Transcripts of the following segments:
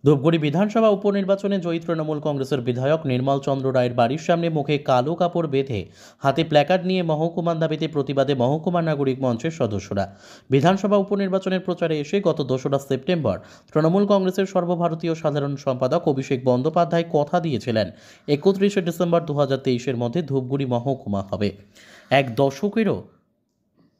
ধূপগুড়ি বিধানসভা উপনির্বাচনে জয়ী তৃণমূল কংগ্রেসের বিধায়ক নির্মল চন্দ্র রায়ের বাড়ির সামনে মুখে কালো কাপড় বেঁধে হাতে প্ল্যাকার্ড নিয়ে মহকুমার দাবিতে প্রতিবাদে মহকুমা নাগরিক মঞ্চের সদস্যরা বিধানসভা উপনির্বাচনের প্রচারে এসে গত ২রা সেপ্টেম্বর তৃণমূল কংগ্রেসের সর্বভারতীয় সাধারণ সম্পাদক অভিষেক বন্দ্যোপাধ্যায় কথা দিয়েছিলেন ৩১ ডিসেম্বর ২০২৩-এর মধ্যে ধূপগুড়ি মহকুমা হবে। এক দশকেরও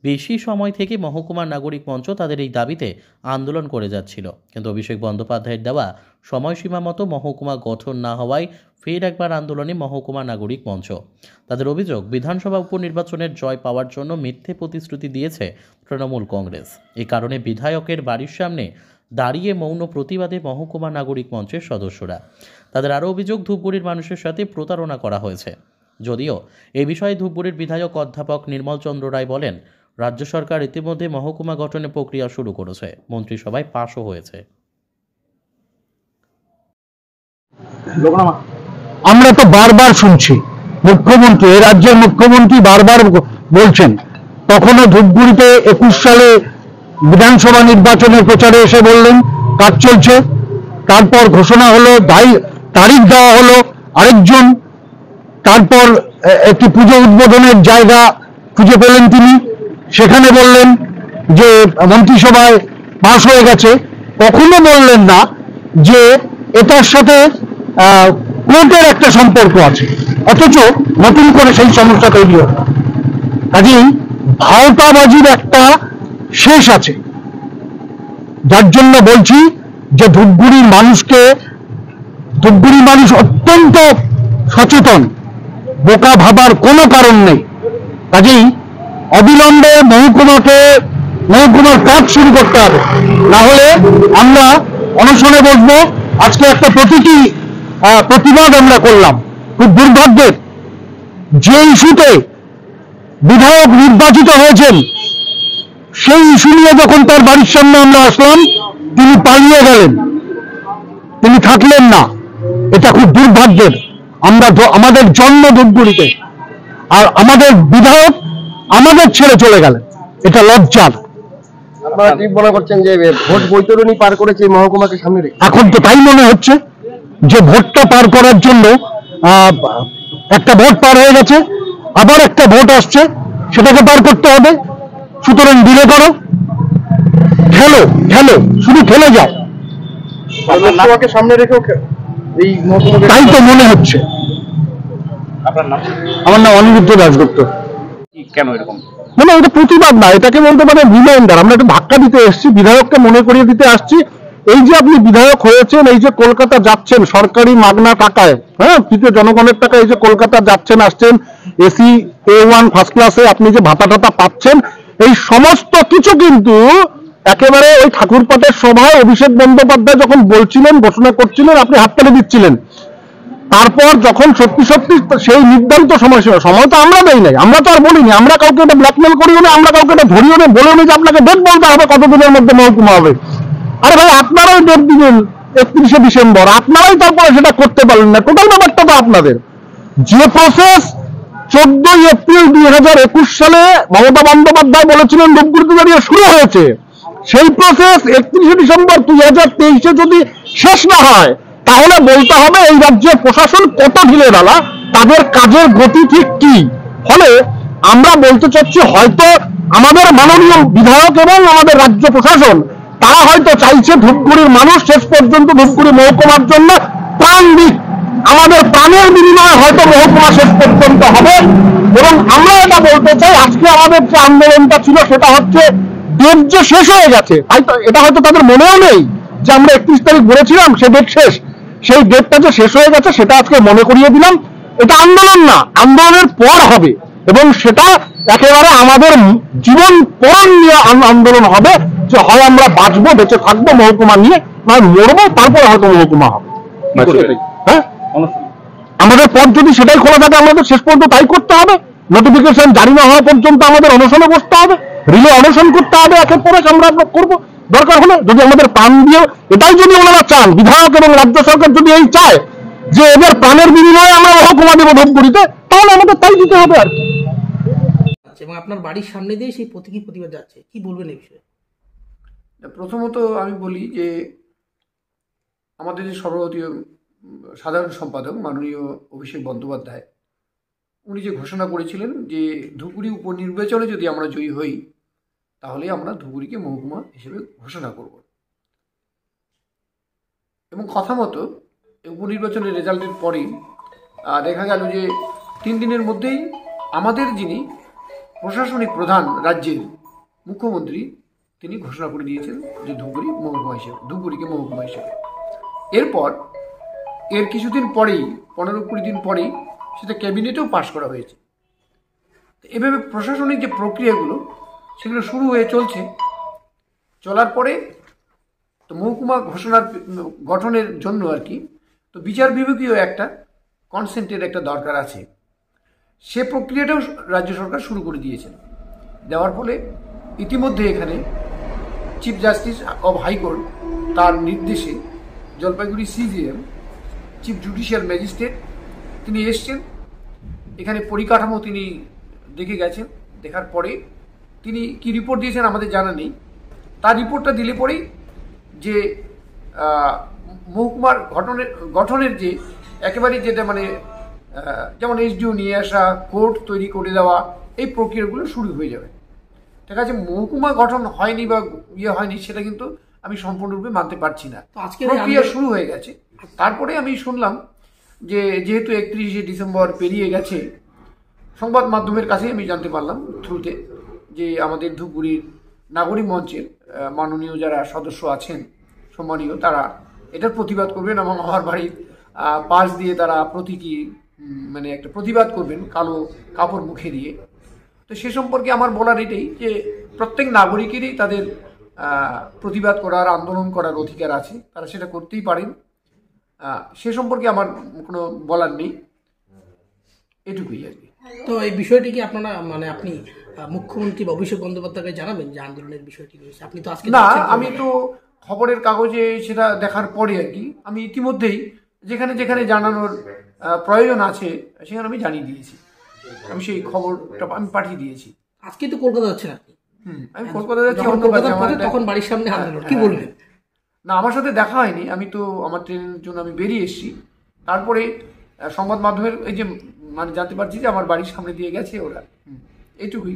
বেশি সময় থেকে মহকুমা নাগরিক মঞ্চ তাদের এই দাবিতে আন্দোলন করে যাচ্ছিল, কিন্তু অভিষেক বন্দ্যোপাধ্যায়ের দেওয়া সময়সীমা মতো মহকুমা গঠন না হওয়ায় ফের একবার আন্দোলনে মহকুমা নাগরিক মঞ্চ। তাদের অভিযোগ, বিধানসভা উপনির্বাচনের জয় পাওয়ার জন্য মিথ্যে প্রতিশ্রুতি দিয়েছে তৃণমূল কংগ্রেস। এই কারণে বিধায়কের বাড়ির সামনে দাঁড়িয়ে মৌন প্রতিবাদে মহকুমা নাগরিক মঞ্চের সদস্যরা। তাদের আরও অভিযোগ, ধূপগুড়ির মানুষের সাথে প্রতারণা করা হয়েছে। যদিও এ বিষয়ে ধূপগুড়ির বিধায়ক অধ্যাপক নির্মল চন্দ্র রায় বলেন, রাজ্য সরকার ইতিমধ্যে মহকুমা গঠনের প্রক্রিয়া শুরু করেছে, মন্ত্রিসভায় পাশও হয়েছে। আমরা তো বারবার শুনছি মুখ্যমন্ত্রী, রাজ্যের মুখ্যমন্ত্রী বারবার বলছেন, তখনও ধূপগুড়িতে 21 সালে বিধানসভা নির্বাচনের প্রচারে এসে বললেন কাজ চলছে, তারপর ঘোষণা হলো, তারিখ দেওয়া হলো আরেকজন, তারপর একটি পুজো উদ্বোধনের জায়গা খুঁজে পেলেন তিনি, সেখানে বললেন যে মন্ত্রিসভায় পাস হয়ে গেছে। কখনো বললেন না যে এটার সাথে কোর্টের একটা সম্পর্ক আছে, অথচ নতুন করে সেই সমস্যা তৈরি হয়। কাজেই ভাওতাবাজির একটা শেষ আছে, যার জন্য বলছি যে ধূপগুড়ির মানুষ অত্যন্ত সচেতন, বোকা ভাবার কোনো কারণ নেই। কাজেই অবিলম্বে মহকুমার কাজ শুরু করতে হবে, না হলে আমরা অনশনে বসবো। আজকে একটা প্রতিবাদ আমরা করলাম। খুব দুর্ভাগ্যের, যে ইস্যুতে বিধায়ক নির্বাচিত হয়েছেন সেই ইস্যু নিয়ে যখন তার বাড়ির সামনে আমরা আসলাম, তিনি পালিয়ে গেলেন, তিনি থাকলেন না। এটা খুব দুর্ভাগ্যের। আমাদের জন্ম ধূপগুড়িতে, আর আমাদের বিধায়ক আমাদের ছেড়ে চলে গেলেন, এটা লজ্জার। আপনারা কি মনে করছেন যে ভোট বৈতরণী পার করেছে মহকুমাকে সামনে রেখে? এখন তো তাই মনে হচ্ছে যে ভোটটা পার করার জন্য একটা ভোট পার হয়ে গেছে, আবার একটা ভোট আসছে, সেটাকে পার করতে হবে। সুতরাং ডিলে করো, খেলো, শুধু খেলে যাও। লোকসভাকে সামনে রেখেও এই মহকুমাকে, তাই তো মনে হচ্ছে। আপনার নাম? আমার নাম অনিরুদ্ধ দাশগুপ্ত। কেন এরকম? মানে এটা প্রতিবাদ না, এটাকে বলতে পারে রিমাইন্ডার। আমরা একটা ধাক্কা দিতে এসেছি, বিধায়ককে মনে করিয়ে দিতে আসছি, এই যে আপনি বিধায়ক হয়েছেন, এই যে কলকাতা যাচ্ছেন সরকারি মাগনা টাকায়, হ্যাঁ, তৃতীয় জনগণের টাকায় এই যে কলকাতা যাচ্ছেন আসছেন, এসি A1 ফার্স্ট ক্লাসে আপনি যে ভাতা টাতা পাচ্ছেন, এই সমস্ত কিছু কিন্তু একেবারে ওই ঠাকুরপাটের সভায় অভিষেক বন্দ্যোপাধ্যায় যখন বলছিলেন, ঘোষণা করছিলেন, আপনি হাততালি দিচ্ছিলেন। তারপর যখন সত্যি সেই নির্ধারিত সময় তো আমরা দেই নাই, আমরা তো আর বলিনি, আমরা কাউকে এটা ব্ল্যাকমেল করিও না, আমরা কাউকে এটা ধরিও না, বলেও যে আপনাকে ডেট বলতে হবে কতদিনের মধ্যে মহকুমা হবে। আরে ভাই, আপনারাই ডেট দিলেন 31শে ডিসেম্বর, আপনারাই তারপরে সেটা করতে পারলেন না। টোটাল ব্যাপারটা তো আপনাদের। যে প্রসেস 14 এপ্রিল 2021 সালে মমতা বন্দ্যোপাধ্যায় বলেছিলেন ধূপগুড়িতে দাঁড়িয়ে শুরু হয়েছে, সেই প্রসেস 31শে ডিসেম্বর 2023-এ যদি শেষ না হয়, তাহলে বলতে হবে এই রাজ্যের প্রশাসন কত ঢিলেঢালা, তাদের কাজের গতি ঠিক কি। ফলে আমরা বলতে চাচ্ছি, হয়তো আমাদের মাননীয় বিধায়ক এবং আমাদের রাজ্য প্রশাসন, তারা হয়তো চাইছে ধূপগুড়ির মানুষ শেষ পর্যন্ত ধূপগুড়ি মহকুমার জন্য প্রাণ দিক, আমাদের প্রাণের বিনিময়ে হয়তো মহকুমা শেষ পর্যন্ত হবে। এবং আমরা এটা বলতে চাই, আজকে আমাদের যে আন্দোলনটা ছিল সেটা হচ্ছে ডেট যে শেষ হয়ে গেছে, তাই তো এটা হয়তো তাদের মনেও নেই যে আমরা 31 তারিখ বলেছিলাম সে ডেট শেষ, সেই ডেটটা যে শেষ হয়ে গেছে সেটা আজকে মনে করিয়ে দিলাম। এটা আন্দোলন না, আন্দোলনের পর হবে, এবং সেটা একেবারে আমাদের জীবন পরণ নিয়ে আন্দোলন হবে, যে হয় আমরা বাঁচবো, বেঁচে থাকবো মহকুমা নিয়ে, নয় মরবো, তারপর হয়তো মহকুমা হবে। হ্যাঁ, আমাদের পথ যদি সেটাই খোলা থাকে, আমাদের শেষ পর্যন্ত তাই করতে হবে। নোটিফিকেশন জারি না হওয়া পর্যন্ত আমাদের অনশনে বসতে হবে, রিলে অনশন করতে হবে, একের পর এক আমরা করবো। দরকার হলে যদি আমাদের প্রাণ দিয়ে, এটাই যদি ওনারা চান, বিধায়ক এবং রাজ্য সরকার যদি এই চায় যে এদের প্রাণের বিনিময়ে আমরা মহকুমা দেবো ধূপগুড়িতে, তাহলে আমাদের তাই দিতে হবে আর কি। এবং আপনার বাড়ির সামনে দিয়ে সেই প্রতিবাদ যাচ্ছে, কি বলবেন এই বিষয়ে? প্রথমত আমি বলি যে আমাদের যে সর্বভারতীয় সাধারণ সম্পাদক মাননীয় অভিষেক বন্দ্যোপাধ্যায়, উনি যে ঘোষণা করেছিলেন যে ধুপগুড়ি উপনির্বাচনে যদি আমরা জয়ী হই তাহলে আমরা ধুপগুড়িকে মহকুমা হিসেবে ঘোষণা করব। এবং কথা মতো উপনির্বাচনের রেজাল্টের পরেই দেখা গেল যে 3 দিনের মধ্যেই আমাদের যিনি প্রশাসনিক প্রধান রাজ্যের মুখ্যমন্ত্রী, তিনি ঘোষণা করে দিয়েছেন যে ধুপগুড়িকে মহকুমা হিসেবে। এরপর এর কিছুদিন পরেই 15-20 দিন পরেই সেটা ক্যাবিনেটেও পাশ করা হয়েছে। এভাবে প্রশাসনিক যে প্রক্রিয়াগুলো সেগুলো শুরু হয়ে চলার পরে তো মহকুমা গঠনের জন্য আর কি তো বিচার বিভাগীয় একটা কনসেন্টের একটা দরকার আছে। সে প্রক্রিয়াটাও রাজ্য সরকার শুরু করে দিয়েছেন। দেওয়ার ফলে ইতিমধ্যে এখানে চিফ জাস্টিস অব হাইকোর্ট তার নির্দেশে Jalpaiguri CGM chief judicial magistrate তিনি এসছেন, এখানে পরিকাঠামো তিনি দেখে গেছেন। দেখার পরে তিনি কি রিপোর্ট দিয়েছেন আমাদের জানা নেই। তার রিপোর্টটা দিলে পরেই যে মহকুমার গঠনের যে একেবারে যেটা মানে যেমন এসডিও নিয়ে আসা, কোর্ট তৈরি করে দেওয়া, এই প্রক্রিয়াগুলো শুরু হয়ে যাবে। ঠিক আছে, মহকুমা গঠন হয়নি বা হয়নি সেটা কিন্তু আমি সম্পূর্ণরূপে মানতে পারছি না। প্রক্রিয়া শুরু হয়ে গেছে। তারপরে আমি শুনলাম যে যেহেতু 31শে ডিসেম্বর পেরিয়ে গেছে, সংবাদ মাধ্যমের কাছে আমি জানতে পারলাম থ্রুতে যে আমাদের ধুপগুড়ির নাগরিক মঞ্চের মাননীয় যারা সদস্য আছেন সম্মানীয়, তারা এটার প্রতিবাদ করবেন এবং আমার বাড়ির পাশ দিয়ে তারা মানে একটা প্রতিবাদ করবেন কালো কাপড় মুখে দিয়ে। তো সে সম্পর্কে আমার বলার এটাই যে প্রত্যেক নাগরিকেরই তাদের প্রতিবাদ করার, আন্দোলন করার অধিকার আছে, তারা সেটা করতেই পারেন। সে সম্পর্কে আমার কোনো বলার নেই, এটুকুই আর কি। তো এই বিষয়টি কি আপনারা মানে আপনি মুখ্যমন্ত্রী বা অভিষেক বন্দ্যোপাধ্যায়কে জানাবেন যে আন্দোলনের বিষয়টি রয়েছে? আপনি তো আজকে না, আমি তো খবরের কাগজে সেটা দেখার পরে আর কি আমি ইতিমধ্যেই যেখানে যেখানে জানানোর প্রয়োজন আছে সেখানে আমি জানিয়ে দিয়েছি। আমি সেই খবরটা আমি পাঠিয়ে দিয়েছি। আজকে তো কলকাতা যাচ্ছেন আপনি? আমি কলকাতা যাচ্ছি। তখন বাড়ির সামনে আন্দোলন, কি বলবেন? না, আমার সাথে দেখা হয়নি। আমি তো আমার ট্রেনের জন্য আমি বেরিয়ে এসেছি। তারপরে সংবাদ মাধ্যমের এই যে মানে জানতে পারছি যে আমার বাড়ির সামনে দিয়ে গেছে ওরা, এইটুকুই।